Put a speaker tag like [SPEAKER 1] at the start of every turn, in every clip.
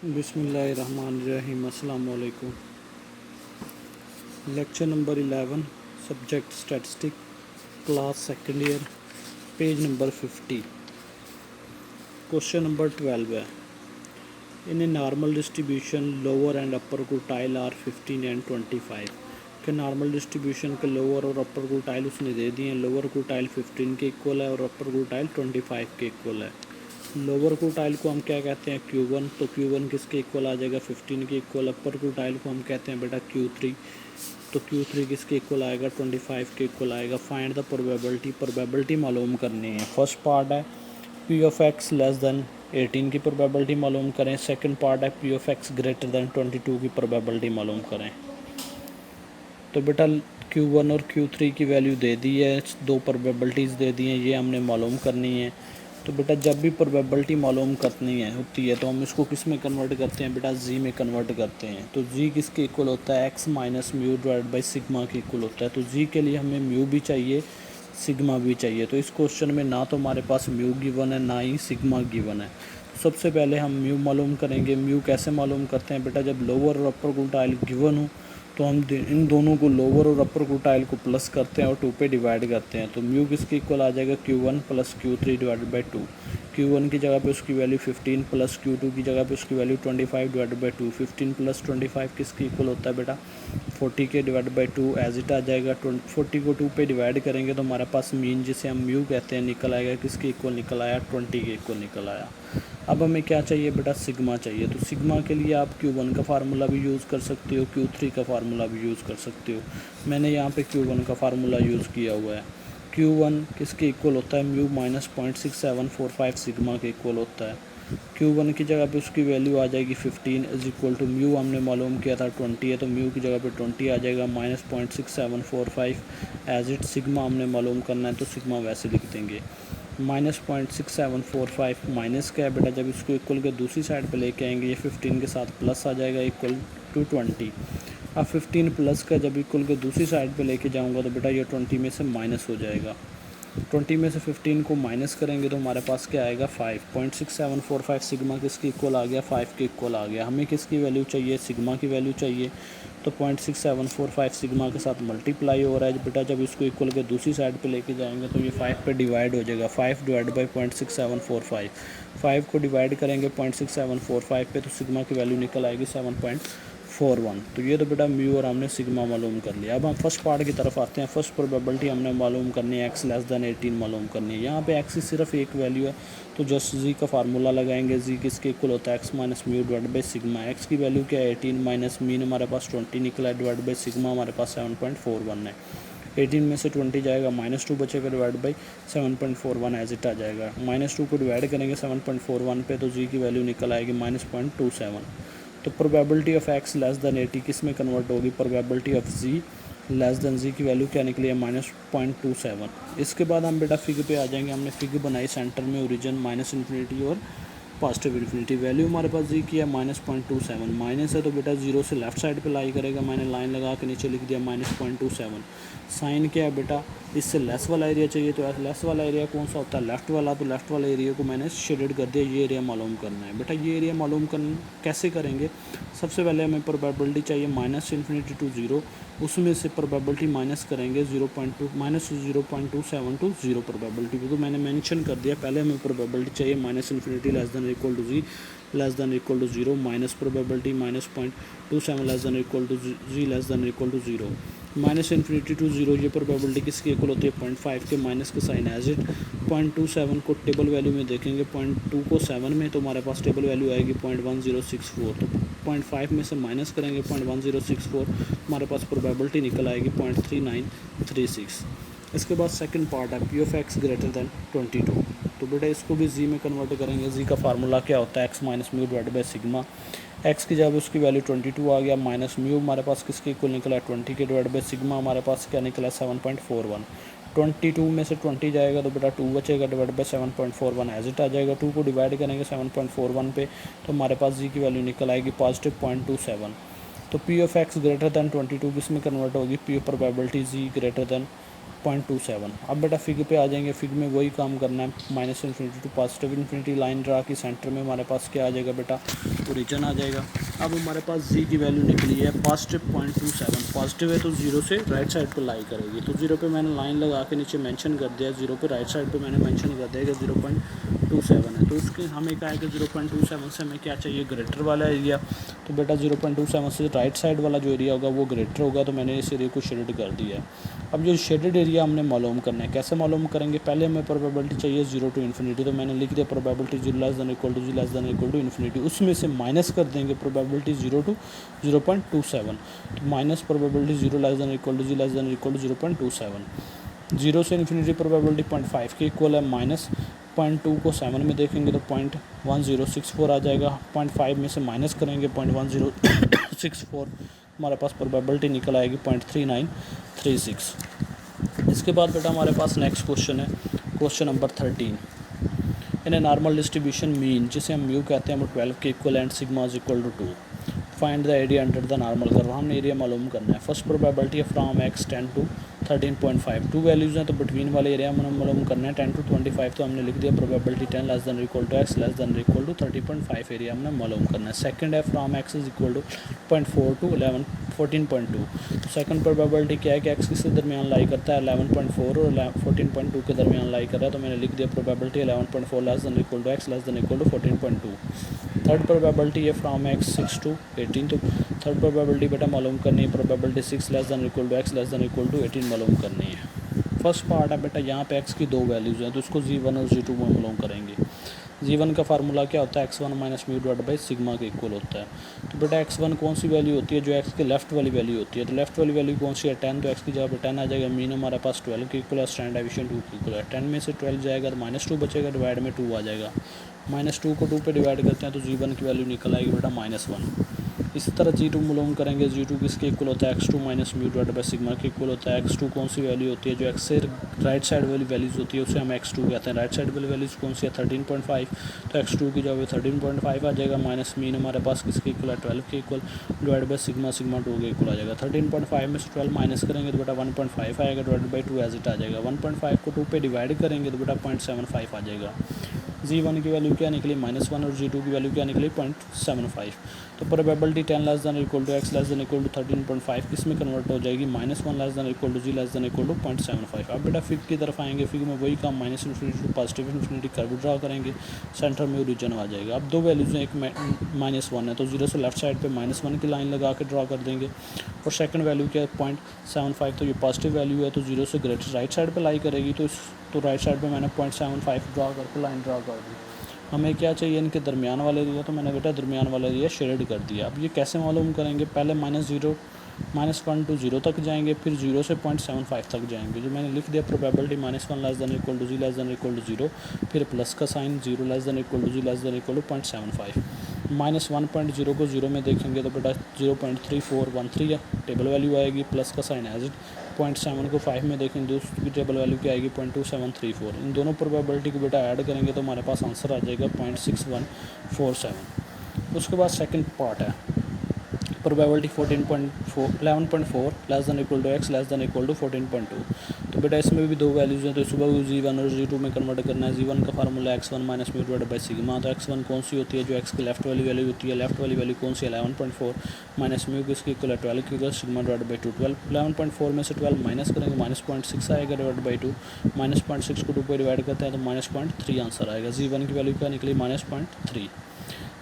[SPEAKER 1] बिस्मिल्लाहिर्रहमानिर्रहीम। अस्सलाम वालेकुम। Lecture number 11, subject statistic, class second year, page number 50। Question number 12 है, in a normal distribution lower and upper quartile are 15 and 25 के normal distribution के lower और अपर quartile उसने दे दिए हैं। लोअर क्वार्टाइल 15 के इक्वल है और अपर क्वार्टाइल 25 के इक्वल है। लोअर क्वार्टाइल को हम क्या कहते हैं, Q1। तो Q1 किसके इक्वल आ जाएगा, 15 के इक्वल। अपर क्वार्टाइल को हम कहते हैं बेटा Q3। तो Q3 किसके इक्वल आएगा, 25 के इक्वल आएगा। फाइंड द प्रोबेबिलिटी, प्रोबेबिलिटी मालूम करनी है। फर्स्ट पार्ट है P of x less then 18 की प्रोबेबिलिटी मालूम करें। सेकंड पार्ट है P of x greater than 22 की प्रोबेबिलिटी मालूम करें। तो बेटा Q1 और Q3 की वैल्यू दे दी है, दो प्रोबेबिलिटीज़ दे दी हैं, ये हमने मालूम करनी है। तो बेटा जब भी प्रोबेबिलिटी मालूम करनी है होती है तो हम इसको किस में कन्वर्ट करते हैं, बेटा जी में कन्वर्ट करते हैं। तो जी किसके इक्वल होता है, x minus mu divide by sigma के इक्वल होता है। तो जी के लिए हमें म्यू भी चाहिए, सिग्मा भी चाहिए। तो इस क्वेश्चन में ना तो हमारे पास म्यू गिवन है, ना ही सिग्मा गिवन है। तो सबसे पहले हम म्यू मालूम करेंगे। म्यू कैसे मालूम करते हैं बेटा, जब लोअर और अपर क्वार्टाइल गिवन हो तो हम इन दोनों को लोअर और अपर क्वार्टाइल को प्लस करते हैं और 2 पे डिवाइड करते हैं। तो म्यू किसके इक्वल आ जाएगा, Q1 plus Q3 divided by 2। Q1 की जगह पे उसकी वैल्यू 15 प्लस Q2 की जगह पे उसकी वैल्यू 25 डिवाइडेड बाई 2। 15 प्लस 25 किसके इक्वल होता है बेटा, 40 के डिवाइडेड बाई 2 एज इट आ जाएगा। 40 को 2 पे डिवाइड करेंगे तो हमारे पास मीन जिसे हम म्यू कहते हैं निकल आएगा। किसके इक्वल निकल आया, 20 के इक्वल निकल आया। अब हमें क्या चाहिए बेटा, सिग्मा चाहिए। तो सिग्मा के लिए आप Q1 का फार्मूला भी यूज़ कर सकते हो, Q3 का फार्मूला भी यूज़ कर सकते हो। मैंने यहाँ पे Q1 का फार्मूला यूज़ किया हुआ है। Q1 किसके इक्वल होता है, म्यू माइनस 0.6745 सिग्मा के इक्वल होता है। Q1 की जगह पे उसकी वैल्यू आ जाएगी 15 इज इक्वल टू म्यू हमने मालूम किया था 20 है, तो म्यू की जगह पे 20 आ जाएगा माइनस 0.6745 एज इट। सिग्मा हमने मालूम करना है तो सिग्मा वैसे लिख देंगे माइनस 0.6745 माइनस क्या है बेटा, जब इसको इक्वल के दूसरी साइड पे लेके आएंगे ये 15 के साथ प्लस आ जाएगा इक्वल टू 20। अब 15 प्लस का जब इक्वल के दूसरी साइड पे लेके जाऊंगा तो बेटा ये 20 में से माइनस हो जाएगा। 20 में से 15 को माइनस करेंगे तो हमारे पास क्या आएगा, 5.6745 सिग्मा किसके इक्वल आ गया, 5 के इक्वल आ गया। हमें किसकी वैल्यू चाहिए, सिग्मा की वैल्यू चाहिए। तो 0.6745 सिग्मा के साथ मल्टीप्लाई हो रहा है बेटा, जब इसको इक्वल के दूसरी साइड पे लेके जाएंगे तो ये 5 पे डिवाइड हो जाएगा। 5 डिवाइड बाई 0.6745, 5 को डिवाइड करेंगे 0.6745 पे तो सिग्मा की वैल्यू निकल आएगी 7.41। तो ये तो बेटा म्यू और हमने सिग्मा मालूम कर लिया। अब हम फर्स्ट पार्ट की तरफ आते हैं। फर्स्ट प्रोबेबिलिटी हमने मालूम करनी है, एक्स लेस दैन 18 मालूम करनी है। यहाँ पे एक्स की सिर्फ एक वैल्यू है तो जस्ट जी का फार्मूला लगाएंगे। जी किसके इक्वल होता है, x minus mu divide by sigma. X की वैल्यू क्या है, 18 माइनस मीन हमारे पास 20 निकला है डिवाइड बाई सिग्मा हमारे पास 7.41 है। 18 में से 20 जाएगा, -2 बचेगा डिवाइड बाई 7.41 एज इट आ जाएगा। -2 को डिवाइड करेंगे 7.41 पे तो जी की वैल्यू निकल आएगी -0.27। तो probability of x less than 80 किस में कन्वर्ट होगी, probability of Z less than Z की वैल्यू क्या निकली है, -0.27। इसके बाद हम बेटा फिग पे आ जाएंगे। हमने फिग बनाई, सेंटर में ओरिजिन माइनस इन्फिनिटी और पॉजिटिव इन्फिनिटी। वैल्यू हमारे पास जी की है -0.27। माइनस है तो बेटा जीरो से लेफ्ट साइड पे लाई करेगा। मैंने लाइन लगा के नीचे लिख दिया -0.27। साइन क्या है बेटा, इससे लेस वाला एरिया चाहिए तो लेस वाला एरिया कौन सा होता है, लेफ्ट वाला। तो लेफ्ट वाले एरिया को मैंने शेडेड कर दिया, ये एरिया मालूम करना है बेटा। ये एरिया मालूम कैसे करेंगे, सबसे पहले हमें प्रोबेबिलिटी चाहिए -∞ टू 0, उसमें से प्रोबेबिलिटी माइनस करेंगे 0.2 -0.27 टू 0 प्रोबेबिलिटी को। तो मैंने मेंशन कर दिया, पहले हमें प्रोबेबिलिटी चाहिए -∞ less than equal to g less than equal to 0, minus probability -0.27 less than equal to g less than equal to 0। -∞ To 0 ये प्रोबेबिलिटी किसकी इक्वल होती है, 0.5 के, माइनस के साइन एज इट। 0.27 को टेबल वैल्यू में देखेंगे, 0.2 को 7 में तो हमारे पास टेबल वैल्यू आएगी 0.1064। तो 0.5 में से माइनस करेंगे 0.1064, हमारे पास प्रोबेबिलिटी निकल आएगी 0.3936। इसके बाद सेकंड पार्ट है P of x greater than 22। तो बेटा इसको भी जी में कन्वर्ट करेंगे। जी का फार्मूला क्या होता है, x minus mu divide by sigma. X की जगह उसकी वैल्यू 22 आ गया, माइनस म्यू हमारे पास किसके इक्वल निकला है, 20 के डिवाइड बाई सिग्मा हमारे पास क्या निकला, 7.41। 22 में से 20 जाएगा तो बेटा 2 बचेगा डिवाइड बाई 7.41 एज इट आ जाएगा। 2 को डिवाइड करेंगे 7.41 पे तो हमारे पास जी की वैल्यू निकल आएगी पॉजिटिव 0.27। तो P of x greater than 22 किस में कन्वर्ट होगी, P of probability g greater than 0.27। अब बेटा फिग पे आ जाएंगे। फिग में वही काम करना है, minus infinity to positive infinity line draw की सेंटर में हमारे पास क्या आ जाएगा बेटा, ओरिजिन आ जाएगा। अब हमारे पास जी की वैल्यू निकली है पॉजिटिव 0.27। पॉजिटिव है तो जीरो से राइट साइड पर लाई करेगी, तो जीरो पे मैंने लाइन लगा के नीचे मेंशन कर दिया, जीरो पे राइट साइड पे मैंने मेंशन कर दिया कि 0.27 है। तो उसके हमें क्या है कि 0.27 से हमें क्या चाहिए, ग्रेटर वाला एरिया। तो बेटा 0.27 से राइट साइड वाला जो एरिया होगा वो ग्रेटर होगा, तो मैंने इस एरिया को शेडेड कर दिया है। अब जो शेडेड एरिया हमने मालूम करना है, कैसे मालूम करेंगे, पहले हमें प्रोबेबिलिटी चाहिए 0 टू इन्फिनिटी, तो मैंने लिख दिया probability 0 less than equal to g less than equal to infinity, उसमें से माइनस कर देंगे प्रोबेबिलिटी 0 टू 0.27, तो minus probability 0 less than equal to g less than equal to 0.27। 0 से इन्फिनिटी प्रोबेबिलिटी 0.5 के इक्वल है, माइनस 0.2 को 7 में देखेंगे तो 0.1064 आ जाएगा। 0.5 में से माइनस करेंगे 0.1064, हमारे पास प्रोबेबिलिटी निकल आएगी 0.3936। इसके बाद बेटा हमारे पास नेक्स्ट क्वेश्चन है, question number 13। In a normal distribution mean, जिसे हम म्यू कहते हैं, 12 के equal and sigma is equal to 2। Find the area under the normal curve, हमने एरिया मालूम करना है। फर्स्ट प्रोबेबिलिटी है from x 10 to 13.5, two values हैं तो बिटवीन वाले एरिया में मालूम करना है। 10 टू 25 तो हमने लिख दिया probability 10 less than equal to x less than equal to 30.5 area हमने मालूम करना है। सेकंड है from x is equal to 0.4 to 14.2, तो सेकंड प्रोबेबिलिटी क्या है कि x किसके दरमियान लाई करता है, 11.4 और 14.2 के दरमियान लाई कर रहा है, तो मैंने लिख दिया probability 11.4 less than equal to x less than equal to 14.2। Third probability है फ्रॉम x 6 टू 18, तो थर्ड प्रोबेबिलिटी बेटा मालूम करनी है, probability 6 less than equal to x less than equal to 18 मालूम करनी है। फर्स्ट पार्ट है बेटा, यहाँ पे x की दो वैल्यूज़ हैं तो उसको g1 और g2 में मालूम करेंगे। g1 का फार्मूला क्या होता है, x1 minus mu divide by sigma के इक्वल होता है। तो बेटा x1 कौन सी वैल्यू होती है, जो x के लेफ्ट वाली वैल्यू होती है, तो लेफ्ट वाली वैल्यू कौन सी है, 10, तो x की जगह पे 10 आ जाएगा। मीन हमारे पास 12 के इक्वल है, स्टैंडर्ड डेविएशन 2 के इक्वल है। 10 में से 12 जाएगा तो -2 बचेगा, डिवाइड में 2 आ जाएगा। -2 को 2 पे डिवाइड करते हैं तो g1 की वैल्यू निकल आएगी बेटा -1। इसी तरह g2 मालूम करेंगे, g2 किसके इक्वल होता है, x2 minus mu divide by sigma के इक्वल होता है। x2 कौन सी वैल्यू होती है, जो x से राइट साइड वाली वैल्यूज़ होती है उसे हम x2 कहते हैं। राइट साइड वाली वैल्यूज़ कौन सी है, 13.5, तो x2 की जगह 13.5 आ जाएगा। माइनस मीन हमारे पास किसके इक्वल है, 12 के इक्वल, डिवाइड बाई सिग्मा 2 के इक्वल आ जाएगा। 13.5 में से 12 माइनस करेंगे तो बेटा 1.5 आएगा, डिवाइड बाई 2 एज इट आ जाएगा। 1.5 को 2 पे डिवाइड करेंगे तो बेटा 0.75 आ जाएगा। g1 की वैल्यू क्या निकली, -1, और g2 की वैल्यू क्या निकली, 0.75। तो probability 10 less than equal to x less than equal to 13.5 किस में कन्वर्ट हो जाएगी, -1 less than equal to g less than equal to 0.75। अब बेटा फिग की तरफ आएंगे, फिग में वही काम minus infinity to positive infinity curve draw करेंगे, सेंटर में ओरिजिन आ जाएगा। अब दो वैल्यूज़ हैं, एक -1 है तो 0 से लेफ्ट साइड पे -1 की लाइन लगा के ड्रा कर देंगे, और सेकंड वैल्यू क्या है 0.75, तो ये पॉजिटिव वैल्यू है तो 0 से ग्रेटर राइट साइड पे लाई करेगी, तो राइट साइड पे मैंने 0.75 ड्रा करके लाइन ड्रा कर दी। हमें क्या चाहिए, इनके दरमियान वाले एरिया, तो मैंने बेटा दरमियान वाला एरिया शेडेड कर दिया। अब ये कैसे मालूम करेंगे, पहले -1 टू 0 तक जाएंगे, फिर 0 से 0.75 तक जाएंगे, जो मैंने लिख दिया probability -1 less than equal to g less than equal to 0, फिर प्लस का sign, 0 less than equal to g less than equal to 0.75। -1.0 को 0 में देखेंगे तो बेटा 0.3413 है, टेबल वैल्यू आएगी, प्लस का साइन एज इट। 0.7 को 5 में देखेंगे तो उसकी टेबल वैल्यू क्या आएगी, 0.2734। इन दोनों प्रोबेबिलिटी को बेटा ऐड करेंगे तो हमारे पास आंसर आ जाएगा 0.6147। उसके बाद सेकंड पार्ट है, probability 11.4 less than equal to x less than equal to 14.2। तो बेटा इसमें भी दो वैल्यूज़ हैं तो सुबह g1 और g2 में कन्वर्ट करना है। g1 का formula x1 minus mu divide by sigma, तो x1 कौन सी होती है, जो x की लेफ्ट वाली वैल्यू होती है, लेफ्ट वाली वैल्यू कौन सी है 11.4, माइनस म्यू किसकी इक्वल है 12 की इक्वल सिग्मा डिवाइड बाई 2। 11.4 में से 12 माइनस करेंगे, -0.6 आएगा डिवाइड बाई 2, -0.6 को 2 पे डिवाइड करते हैं तो -0.3 आंसर आएगा। g1 की वैल्यू क्या निकली, -0.3।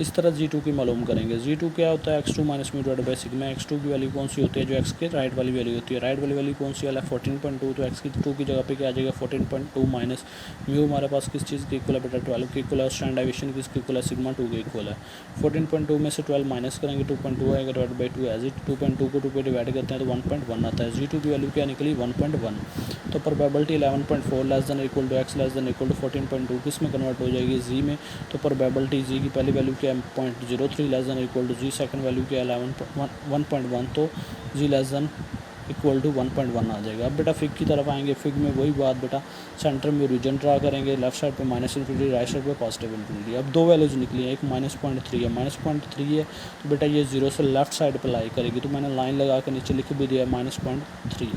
[SPEAKER 1] इस तरह g2 की मालूम करेंगे। g2 क्या होता है, x2 minus mu divide by sigma. x2 की वैल्यू कौन सी होती है, जो x के राइट वाली वैल्यू होती है, राइट वाली वैल्यू कौन सी है 14.2, तो x की 2 की जगह पे क्या आ जाएगा 14.2 माइनस म्यू हमारे पास किस चीज़ के इक्वल है बेटा 12 के इक्वल है, और स्टैंडर्ड डेविएशन किसके इक्वल है, सिग्मा 2 के इक्वल है। 14.2 में से 12 माइनस करेंगे 2.2 आएगा डिवाइड बाई 2 एज इट। 2.2 को 2 पे डिवाइड करते हैं तो 1.1 आता है। g2 की वैल्यू क्या निकली 1.1। तो probability 11.4 less than equal to x less than equal to 14.2 किस में कन्वर्ट हो जाएगी, g में। तो प्रोबेबिलिटी g की पहली वैल्यू क्या है 0.03 less than equal to g, second value क्या है 1.1, तो g less than equal to 1.1 आ जाएगा। अब बेटा फिग की तरफ आएंगे, फिग में वही बात बेटा, सेंटर में ओरिजिन ड्रा करेंगे, लेफ्ट साइड पे माइनस इन्फिनिटी, राइट साइड पे पॉजिटिव इन्फिनिटी। अब दो वैल्यूज निकली हैं, एक -0.3 है, -0.3 है तो बेटा ये 0 से लेफ्ट साइड पे लाई करेगी, तो मैंने लाइन लगा के नीचे लिख भी दिया -0.3।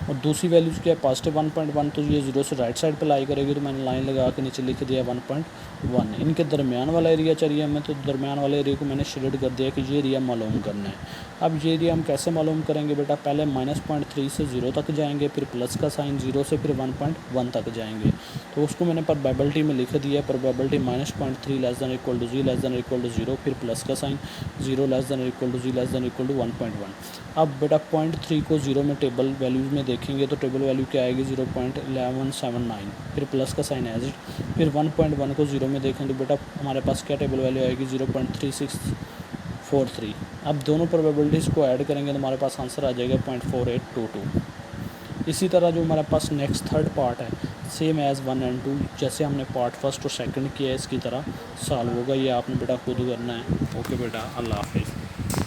[SPEAKER 1] और दूसरी वैल्यूज़ क्या है, पॉजिटिव 1.1, तो ये 0 से राइट साइड पे लाई करेगी, तो मैंने लाइन लगा के नीचे लिख दिया 1.1। इनके दरमियान वाला एरिया चाहिए हमें, तो दरमियान वाले एरिया को मैंने शेड कर दिया कि ये एरिया मालूम करना है। अब ये एरिया हम कैसे मालूम करेंगे बेटा, पहले -0.3 से 0 तक जाएंगे, फिर प्लस का साइन 0 से फिर 1.1 तक जाएंगे। तो उसको मैंने प्रोबेबिलिटी में लिख दिया, probability -0.3 less than equal to g less than equal to 0, फिर प्लस का sign 0 less than equal to g less than equal to 1.1। अब बेटा 0.3 को 0 में टेबल वैल्यूज़ में देखेंगे तो टेबल वैल्यू क्या आएगी 0.1179, फिर प्लस का साइन एज इट। फिर 1.1 को 0 में देखें तो बेटा हमारे पास क्या टेबल वैल्यू आएगी 0.3643। अब दोनों प्रोबेबिलिटीज़ को ऐड करेंगे तो हमारे पास आंसर आ जाएगा 0.4822। इसी तरह जो हमारे पास नेक्स्ट थर्ड पार्ट है, सेम एज़ 1 एंड 2, जैसे हमने पार्ट फर्स्ट और सेकंड किया है इसकी तरह सॉल्व होगा। ये आपने बेटा खुद करना है। ओके बेटा, अल्लाह हाफिज़।